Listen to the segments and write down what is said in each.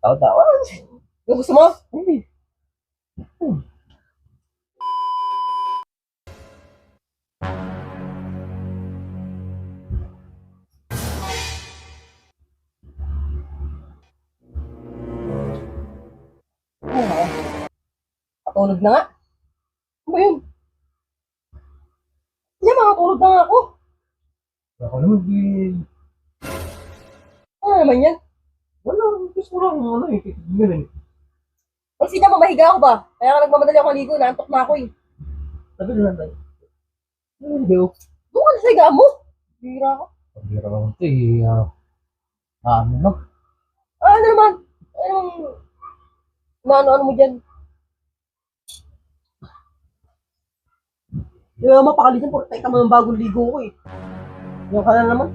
Tawa-tawa. Yung gusto mo? Hindi. Patulog na nga. Ano ba yun? Yan, makatulog na nga ako. Ako naman, di... Ano naman yan? Wala, gusto ko lang, ano eh. Ganun. Kasi niya, mamahiga ako ba? Kaya ka nagmamadali ako maligo, naantok na ako eh. Sabi na lang tayo. Hindi ko. Doon ka na sa higaan mo. Bira ako. Pag-hira lang ito eh. Ano lang. Ano naman? Anong... Ano mo dyan? Di ba mapakali dyan, puro tayo ng bagong ligo ko eh. Yung ka na naman.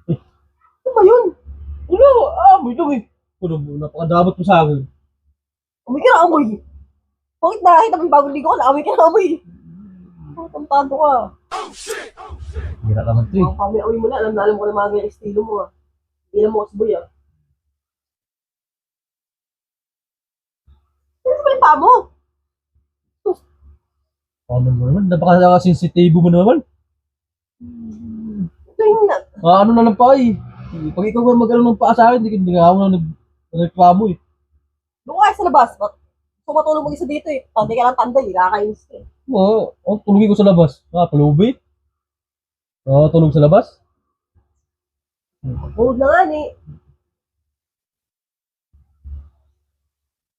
Ano ba yun? Wala, amoy lang eh. Ano mo, napakadamot mo sa akin. Amoy ka na amoy. Bakit nakakita mo yung bagong ligo ko? Naamoy ka na amoy. Tantado ka. Hira naman ito eh. Mga pami-amoy mo na. Alam na alam ko na mga ganyan estilo mo ah. Hindi na mo kasi boy ah. Ano sa balita mo? Ano mo naman, napaka-sensitibo mo naman. Ito yung na. Ano na lang pa eh. Pag ikaw ba mag-ano ng paa sa akin, hindi nga ako na nagreklamo eh. Doon ka sa labas. Kung matulog mo isa dito eh. Hindi ka lang tanda eh. Kakainis ka eh. Tulungin ko sa labas. Palubi. Tulog sa labas. Tulog na nga ni.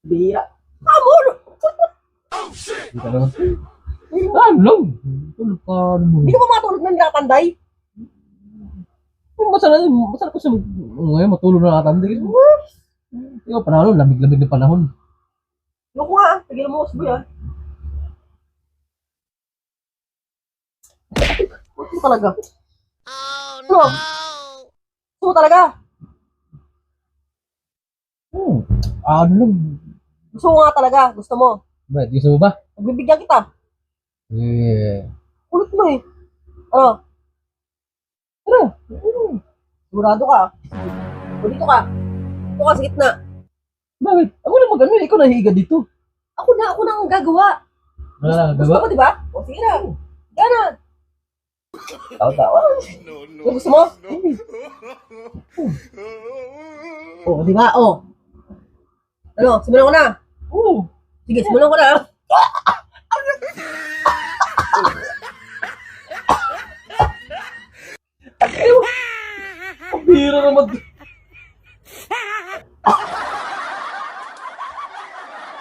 Bira. Amor! Hindi ka naman. Ano lang. Ano mo? Hindi ka ba matulog na nakatanday? Masarap kasi ngayon matulog na nakatanda. Ikaw panahon, lamig-lamig na panahon. Loko nga ah. Tagilan mo kasi boy ah. Gusto mo talaga? Ano? Gusto mo talaga? Ano lang. Gusto mo nga talaga. Gusto mo. Bakit? Gusto mo ba? Pagbibigyan kita. Kulit mo eh. Ano? Tara. Sigurado ka. O dito ka. Dito ka sa gitna. Bakit? Ako na mag-ano, ikaw nahihiga dito. Ako na ang gagawa. Wala na, Gusto gaba? mo diba? O sige na. Gana. Tawa-tawa. O gusto mo? O di ba? O. Ano? Simulan ko na. Oo. Sige, simulan ko na. Ang bira naman.